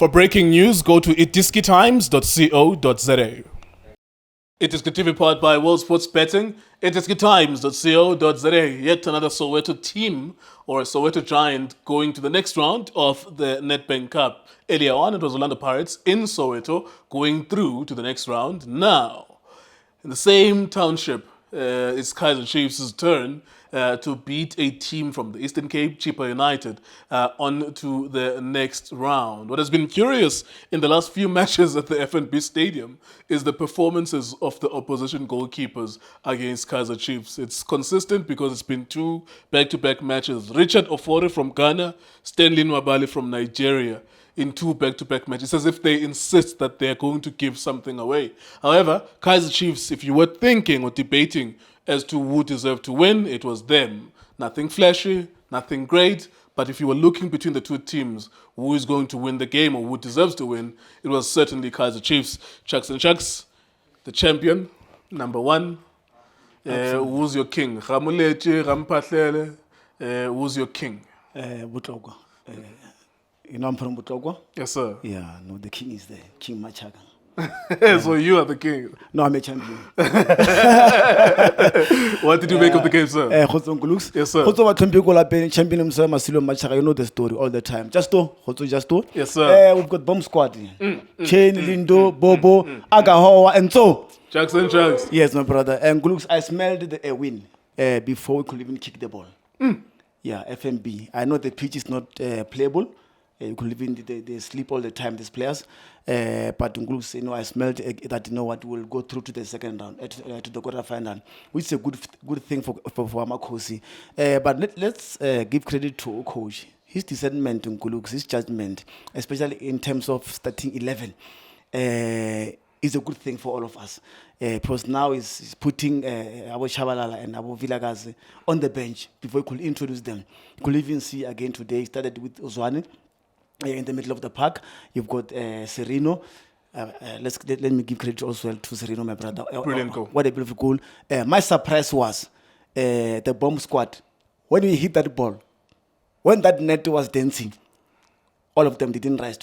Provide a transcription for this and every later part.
For breaking news, go to iDiskiTimes.co.za. iDiskiTV powered by World Sports Betting. iDiskiTimes.co.za. Yet another Soweto team or a Soweto Giant going to the next round of the Nedbank Cup. Earlier on, it was Orlando Pirates in Soweto going through to the next round. Now, in the same township, it's Kaizer Chiefs' turn to beat a team from the Eastern Cape, Chippa United, on to the next round. What has been curious in the last few matches at the FNB Stadium is the performances of the opposition goalkeepers against Kaizer Chiefs. It's consistent because it's been two back-to-back matches. Richard Ofori from Ghana, Stanley Nwabali from Nigeria, in two back-to-back matches, as if they insist that they're going to give something away. However, Kaizer Chiefs, if you were thinking or debating as to who deserved to win, it was them. Nothing flashy, nothing great, but if you were looking between the two teams, who is going to win the game or who deserves to win, it was certainly Kaizer Chiefs. Chucks and Chucks, the champion, number one. Who's your king? Ramuleche, Rampahlele, who's your king? Butlogwa. You know I'm from Butlogwa? Yes, sir. Yeah, no, the king is there. King Machaka. So you are the king. No, I'm a champion. What did you make of the game, sir? Yes, sir. Champion himself, Machaka. You know the story all the time. Just to. Yes, sir. We've got bomb squad. Chain, Lindo, Bobo, Agahoa, and so. Jackson Chucks. Yes, my brother. And Glux, I smelled a win before we could even kick the ball. Yeah, FMB. I know the pitch is not playable. You could live in they sleep all the time, these players. But Glux, you know, I smelled that you know what will go through to the second round, to the quarter final, which is a good thing for Amakosi. But let's give credit to coach. His discernment in Glux, his judgment, especially in terms of starting 11, is a good thing for all of us. Because now he's putting Abu Shabalala and Abu Vilagazi on the bench before he could introduce them. You could even see again today, he started with Ozwane. In the middle of the park, you've got Serino. Let me give credit also to Serino, my brother. Brilliant goal. What a beautiful goal. My surprise was the bomb squad. When we hit that ball, when that net was dancing, all of them didn't rise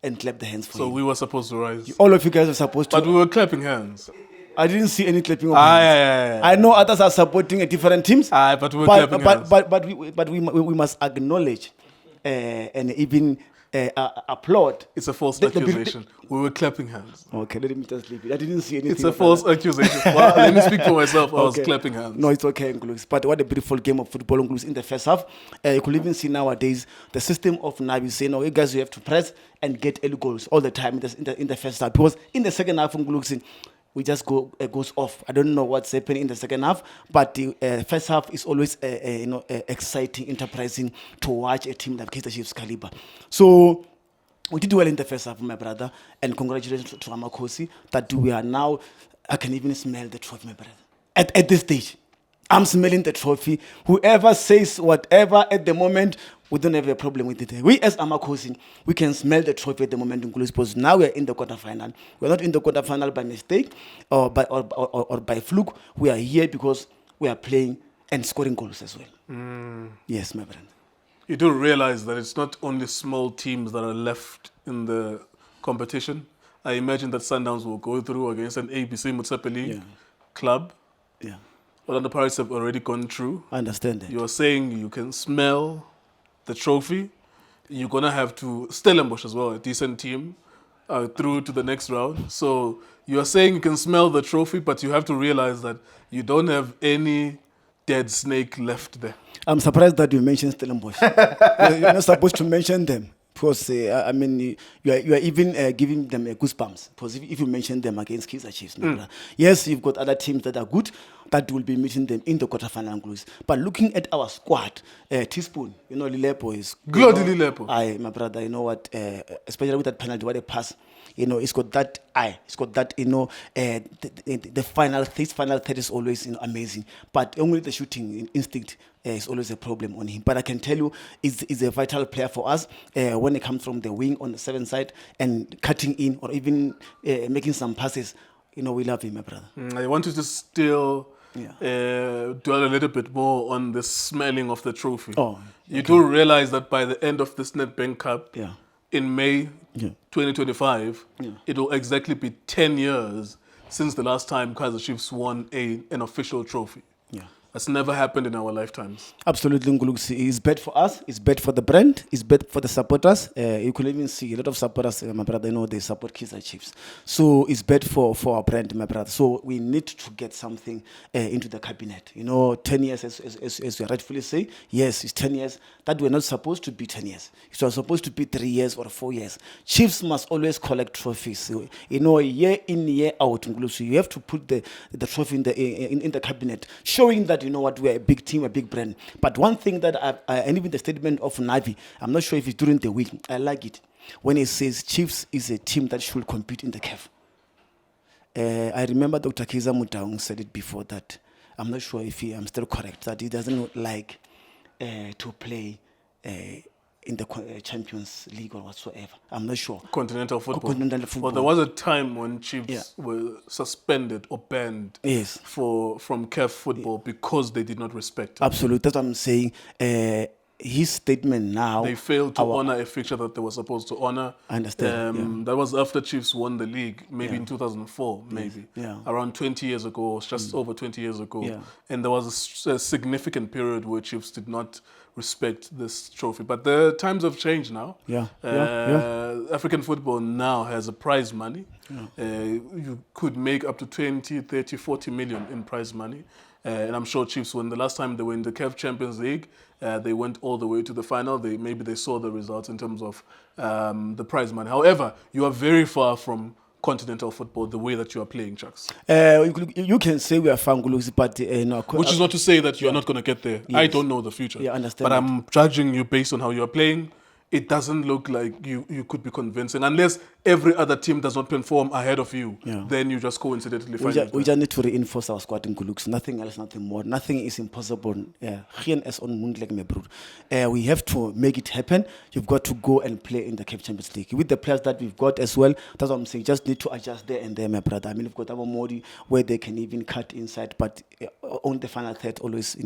and clap their hands for him. So we were supposed to rise. All of you guys were supposed to. But we were clapping hands. I didn't see any clapping of hands. I know others are supporting different teams. But we were clapping hands. But we must acknowledge and even applaud. It's a false accusation. We were clapping hands. Okay, let me just leave it. I didn't see anything. It's a false accusation. Well, let me speak for myself. I was clapping hands. No, it's okay, Nglus. But what a beautiful game of football, Nglus, in the first half. You could even see nowadays the system of Nabi saying, no, you guys, you have to press and get early goals all the time in the first half. Because in the second half, Nglus, we just goes off. I don't know what's happening in the second half, but the first half is always exciting, enterprising to watch a team like Kaizer Chiefs caliber. So we did well in the first half, my brother, and congratulations to Amakosi that we are now. I can even smell the trophy, my brother. At this stage, I'm smelling the trophy. Whoever says whatever at the moment, we don't have a problem with it. We as Amakosi, we can smell the trophy at the moment in because now we're in the quarterfinal. We're not in the quarterfinal by mistake or by fluke. We are here because we are playing and scoring goals as well. Yes, my friend. You do realize that it's not only small teams that are left in the competition. I imagine that Sundowns will go through against an ABC Motsepe League club. Yeah. Orlando Pirates have already gone through. I understand that. You are saying you can smell the trophy. You're going to have to Stellenbosch as well, a decent team, through to the next round. So you are saying you can smell the trophy, but you have to realize that you don't have any dead snake left there. I'm surprised that you mentioned Stellenbosch. You're not supposed to mention them. Because, I mean, you are even giving them goosebumps. Because if you mention them against Kaizer Chiefs, yes, you've got other teams that are good that will be meeting them in the quarterfinal. But looking at our squad, Teaspoon, you know, Lilepo is... Glody Lilepo. My brother, you know what, especially with that penalty, what a pass. You know, it's got that eye. It's got that, you know, the final third is always, you know, amazing. But only the shooting instinct is always a problem on him. But I can tell you, he's a vital player for us when it comes from the wing on the 7th side and cutting in or even making some passes. You know, we love him, my brother. I want you to still dwell a little bit more on the smelling of the trophy. You do realize that by the end of this Nedbank Cup, in May 2025, it will exactly be 10 years since the last time Kaizer Chiefs won an official trophy. Yeah. That's never happened in our lifetimes. Absolutely, Nguluksi. It's bad for us. It's bad for the brand. It's bad for the supporters. You could even see a lot of supporters, my brother, they support Kaizer Chiefs. So it's bad for our brand, my brother. So we need to get something into the cabinet. 10 years, as you rightfully say, yes, it's 10 years. That we're not supposed to be 10 years. It was supposed to be 3 years or 4 years. Chiefs must always collect trophies. So, year in, year out, Nguluksi. You have to put the trophy in the cabinet, showing that we're a big team, a big brand. But one thing that and even the statement of Navi, I'm not sure if it's during the week, I like it when it says Chiefs is a team that should compete in the CAF. I remember Dr. Kaizer Mutaung said it before that. I'm not sure if I'm still correct, that he doesn't like to play in the Champions League or whatsoever. I'm not sure. Continental football. Continental football. Well, there was a time when Chiefs were suspended or banned from CAF football because they did not respect it. Absolutely. That's what I'm saying. His statement now... They failed to honor a fixture that they were supposed to honor. I understand. That was after Chiefs won the league, maybe in 2004, maybe. Yeah. Around 20 years ago, just over 20 years ago. Yeah. And there was a significant period where Chiefs did not respect this trophy. But the times have changed now. African football now has a prize money. You could make up to 20, 30, 40 million in prize money. And I'm sure Chiefs, when the last time they were in the CAF Champions League, they went all the way to the final. Maybe they saw the results in terms of the prize money. However, you are very far from continental football the way that you are playing, Chucks. You can say we are Fangulus, but which is not to say that you are not going to get there. Yes. I don't know the future. Yeah, understand. But I'm judging you based on how you are playing. It doesn't look like you could be convincing unless every other team does not perform ahead of you. Then you just coincidentally find it. We just need to reinforce our squad in Guluks. Nothing else, nothing more. Nothing is impossible. We have to make it happen. You've got to go and play in the CAF Champions League with the players that we've got as well. That's what I'm saying. Just need to adjust there and there, my brother. I mean, we've got our Modi where they can even cut inside, but on the final third, always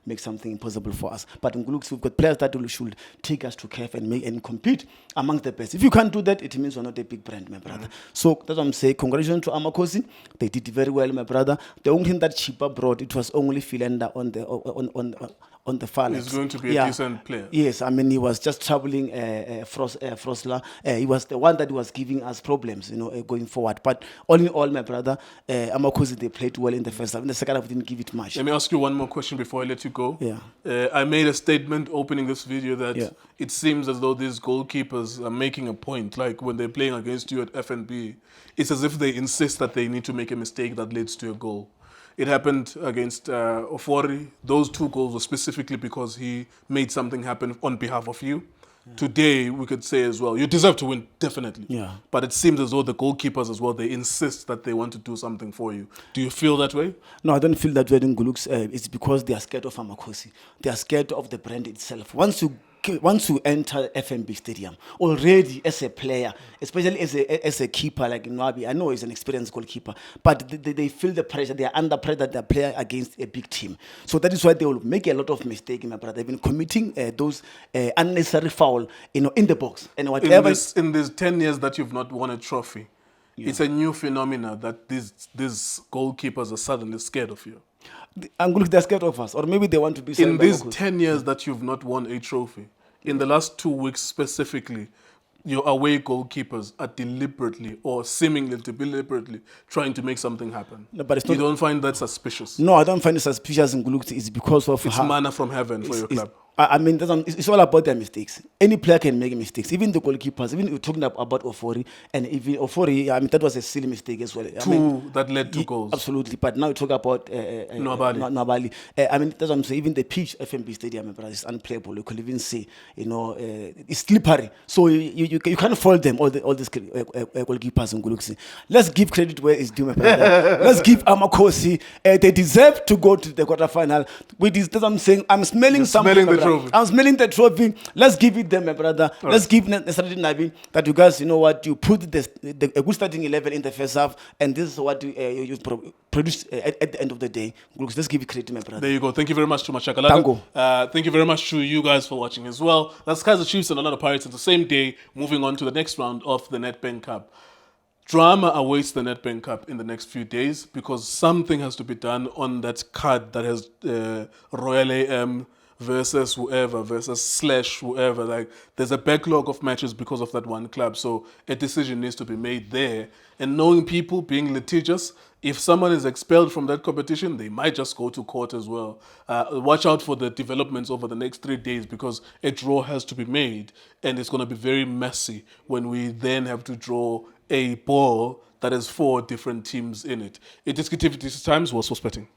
make something impossible for us. But in Guluks, we've got players that should take us to CAF and compete amongst the best. If you can't do that, it means we're not a big brand, my brother. So that's what I'm saying. Congratulations to Amakosi. They did very well, my brother. The only thing that Chippa brought, it was only Philander on the far left. He's going to be a decent player. Yes, I mean, he was just troubling Frosler. He was the one that was giving us problems, going forward. But all in all, my brother, Amakosi, they played well in the first half. In the second half, we didn't give it much. Let me ask you one more question before I let you go. I made a statement opening this video that it seems as though these goalkeepers are making a point. Like when they're playing against you at FNB, it's as if they insist that they need to make a mistake that leads to a goal. It happened against Ofori. Those 2 goals were specifically because he made something happen on behalf of you. Today, we could say as well, you deserve to win, definitely. But it seems as though the goalkeepers as well, they insist that they want to do something for you. Do you feel that way? No, I don't feel that way in Guluks. It's because they are scared of Amakosi. They are scared of the brand itself. Once you enter FNB Stadium, already as a player, especially as a keeper like Nwabi, I know he's an experienced goalkeeper, but they feel the pressure. They are under pressure. They are playing against a big team. So that is why they will make a lot of mistakes, my brother. They've been committing those unnecessary foul, in the box and whatever. In these 10 years that you've not won a trophy, it's a new phenomena that these goalkeepers are suddenly scared of you. They're scared of us, or maybe they want to be. In these 10 years that you've not won a trophy, in the last 2 weeks specifically, your away goalkeepers are deliberately or seemingly deliberately trying to make something happen. No, but it's not, you don't find that suspicious? No, I don't find it suspicious in Guluks. It's because of it's manna from heaven for your club. I mean, it's all about their mistakes. Any player can make mistakes, even the goalkeepers. Even we're talking about Ofori, and even Ofori, I mean, that was a silly mistake as well. That led to goals. Absolutely, but now we talk about Nwabali. I mean, that's what I'm saying. Even the pitch, FNB Stadium, is unplayable. You could even see, it's slippery. So you can't fault them, all these goalkeepers in Guluksi. Let's give credit where it's due, my brother. Let's give Amakosi. They deserve to go to the quarterfinal. That's what I'm saying. I'm smelling something. trophy. I'm smelling the trophy. Let's give it them, my brother. Let's give Nasruddin Nabi that you guys, you know what, you put a good starting 11 in the first half, and this is what you produce at the end of the day. Let's give it credit, my brother. There you go. Thank you very much to Machaka. Tango. Thank you very much to you guys for watching as well. That's Kaizer Chiefs and Orlando Pirates on the same day, moving on to the next round of the Nedbank Cup. Drama awaits the Nedbank Cup in the next few days because something has to be done on that card that has Royal AM versus whoever, versus slash whoever. Like, there's a backlog of matches because of that one club. So a decision needs to be made there. And knowing people, being litigious, if someone is expelled from that competition, they might just go to court as well. Watch out for the developments over the next 3 days because a draw has to be made. And it's going to be very messy when we then have to draw a ball that has 4 different teams in it. iDiskiTV Times was for betting.